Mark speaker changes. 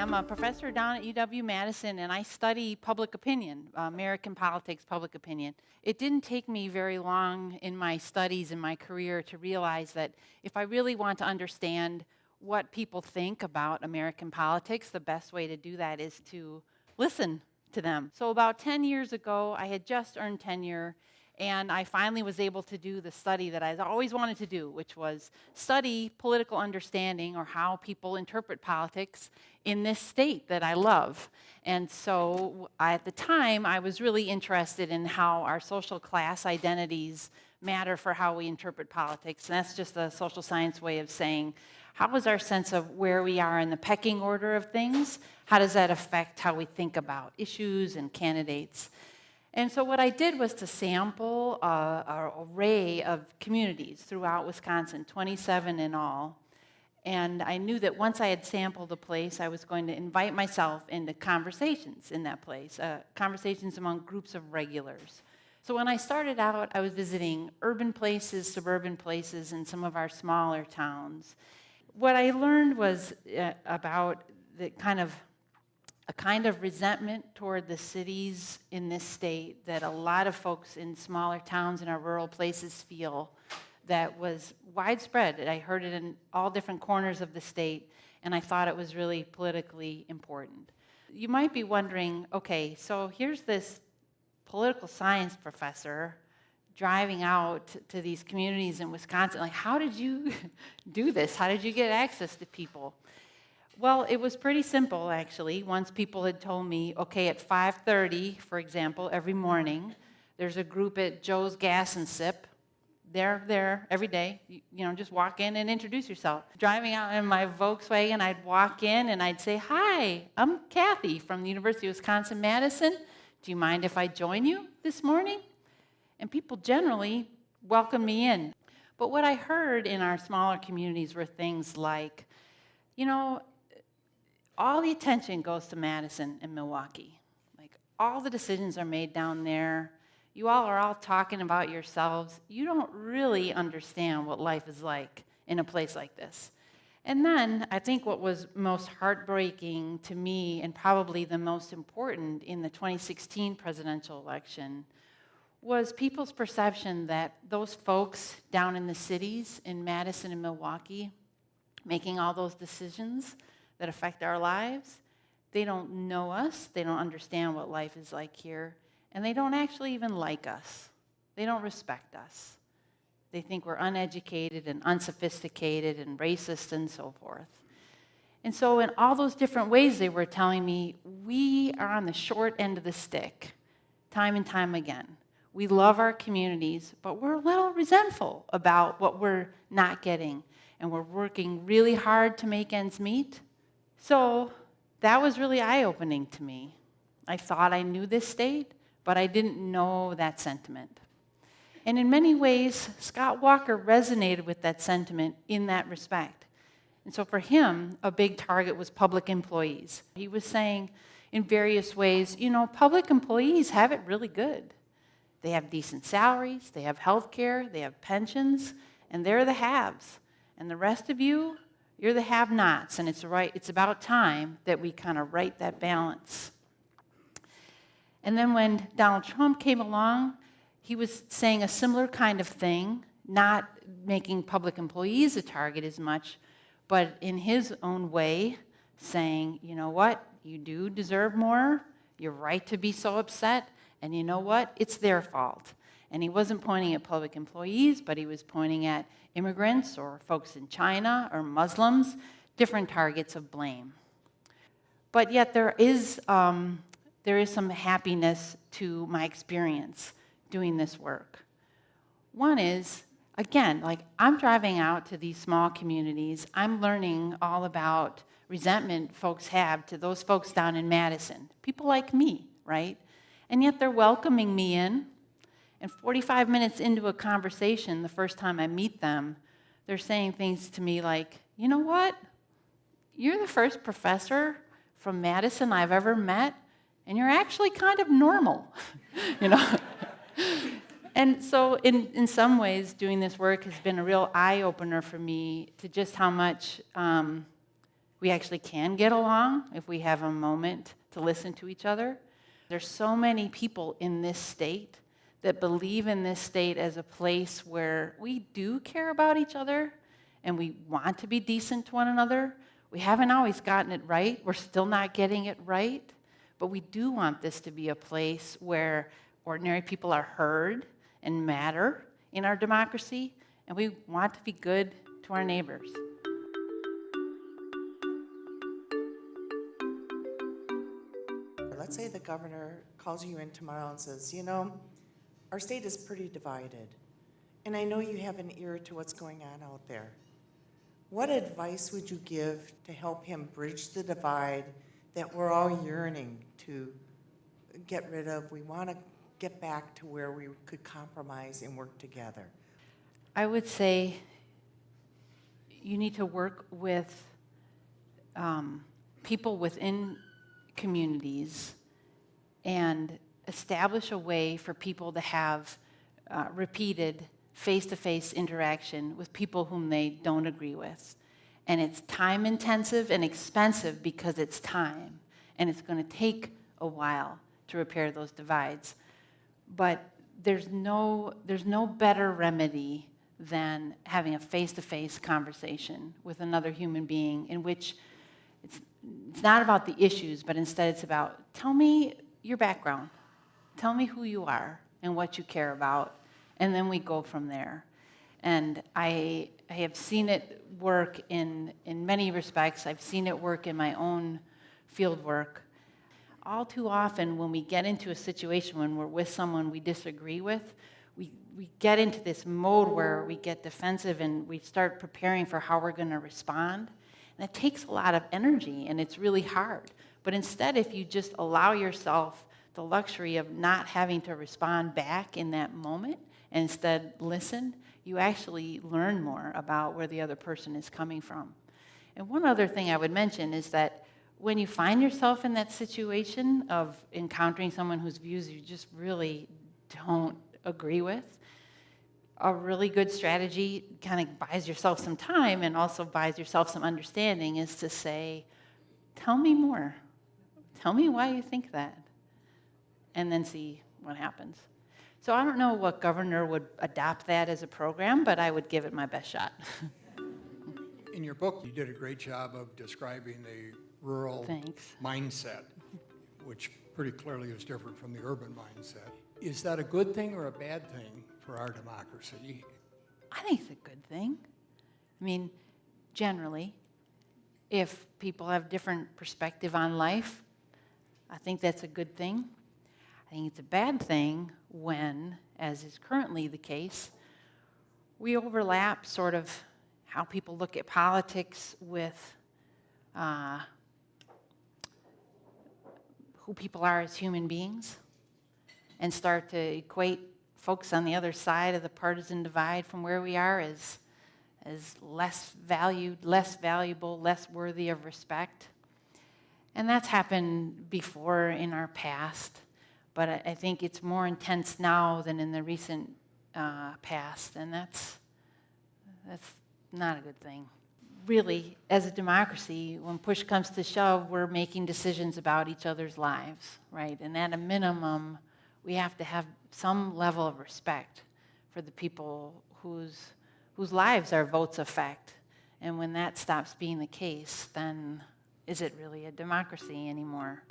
Speaker 1: am a professor down at UW-Madison, and I study public opinion, American politics, public opinion. It didn't take me very long in my studies and my career to realize that if I really want to understand what people think about American politics, the best way to do that is to listen to them. So about 10 years ago, I had just earned tenure, and I finally was able to do the study that I always wanted to do, which was study political understanding, or how people interpret politics in this state that I love. And so at the time, I was really interested in how our social class identities matter for how we interpret politics. And that's just a social science way of saying, how is our sense of where we are in the pecking order of things? How does that affect how we think about issues and candidates? And so what I did was to sample an array of communities throughout Wisconsin, 27 in all. And I knew that once I had sampled a place, I was going to invite myself into conversations in that place, conversations among groups of regulars. So when I started out, I was visiting urban places, suburban places, and some of our smaller towns. What I learned was about the a kind of resentment toward the cities in this state that a lot of folks in smaller towns and our rural places feel, that was widespread. I heard it in all different corners of the state, and I thought it was really politically important. You might be wondering, okay, so here's this political science professor driving out to these communities in Wisconsin. Like, how did you do this? How did you get access to people? Well, it was pretty simple, actually. Once people had told me, okay, at 5:30, for example, every morning, there's a group at Joe's Gas and Sip. They're there every day. You know, just walk in and introduce yourself. Driving out in my Volkswagen, I'd walk in and I'd say, hi, I'm Kathy from the University of Wisconsin-Madison. Do you mind if I join you this morning? And people generally welcome me in. But what I heard in our smaller communities were things like, you know, all the attention goes to Madison and Milwaukee. Like, all the decisions are made down there. You all are all talking about yourselves. You don't really understand what life is like in a place like this. And then I think what was most heartbreaking to me, and probably the most important in the 2016 presidential election, was people's perception that those folks down in the cities in Madison and Milwaukee making all those decisions that affect our lives, they don't know us, they don't understand what life is like here, and they don't actually even like us. They don't respect us. They think we're uneducated and unsophisticated and racist and so forth. And so in all those different ways, they were telling me, we are on the short end of the stick, time and time again. We love our communities, but we're a little resentful about what we're not getting, and we're working really hard to make ends meet. So that was really eye-opening to me. I thought I knew this state, but I didn't know that sentiment. And in many ways, Scott Walker resonated with that sentiment in that respect. And so for him, a big target was public employees. He was saying in various ways, you know, public employees have it really good. They have decent salaries, they have health care, they have pensions, and they're the haves. And the rest of you, you're the have-nots, and it's about time that we kind of right that balance. And then when Donald Trump came along, he was saying a similar kind of thing, not making public employees a target as much, but in his own way, saying, you know what, you do deserve more, you're right to be so upset, and you know what, it's their fault. And he wasn't pointing at public employees, but he was pointing at immigrants or folks in China or Muslims, different targets of blame. But yet there is some happiness to my experience doing this work. One is, again, like, I'm driving out to these small communities. I'm learning all about resentment folks have to those folks down in Madison, people like me, right? And yet they're welcoming me in. And 45 minutes into a conversation, the first time I meet them, they're saying things to me like, you know what? You're the first professor from Madison I've ever met, and you're actually kind of normal, you know? And so in some ways, doing this work has been a real eye-opener for me to just how much we actually can get along if we have a moment to listen to each other. There's so many people in this state that believe in this state as a place where we do care about each other and we want to be decent to one another. We haven't always gotten it right. We're still not getting it right. But we do want this to be a place where ordinary people are heard and matter in our democracy, and we want to be good to our neighbors.
Speaker 2: Let's say the governor calls you in tomorrow and says, you know, our state is pretty divided, and I know you have an ear to what's going on out there. What advice would you give to help him bridge the divide that we're all yearning to get rid of? We want to get back to where we could compromise and work together.
Speaker 1: I would say you need to work with people within communities and establish a way for people to have repeated face-to-face interaction with people whom they don't agree with. And it's time intensive and expensive because it's time, and it's going to take a while to repair those divides. But there's no better remedy than having a face-to-face conversation with another human being in which it's not about the issues, but instead it's about, tell me your background. Tell me who you are and what you care about, and then we go from there. And I have seen it work in many respects. I've seen it work in my own field work. All too often when we get into a situation when we're with someone we disagree with, we get into this mode where we get defensive and we start preparing for how we're going to respond. And it takes a lot of energy, and it's really hard. But instead, if you just allow yourself the luxury of not having to respond back in that moment, and instead listen, you actually learn more about where the other person is coming from. And one other thing I would mention is that when you find yourself in that situation of encountering someone whose views you just really don't agree with, a really good strategy kind of buys yourself some time and also buys yourself some understanding is to say, tell me more. Tell me why you think that. And then see what happens. So I don't know what governor would adopt that as a program, but I would give it my best shot.
Speaker 3: In your book, you did a great job of describing the rural mindset, which pretty clearly is different from the urban mindset. Is that a good thing or a bad thing for our democracy?
Speaker 1: I think it's a good thing. I mean, generally, if people have different perspective on life, I think that's a good thing. I think it's a bad thing when, as is currently the case, we overlap sort of how people look at politics with who people are as human beings and start to equate folks on the other side of the partisan divide from where we are as less valued, less valuable, less worthy of respect. And that's happened before in our past, but I think it's more intense now than in the recent past, and that's not a good thing. Really, as a democracy, when push comes to shove, we're making decisions about each other's lives, right? And at a minimum, we have to have some level of respect for the people whose lives our votes affect. And when that stops being the case, then is it really a democracy anymore?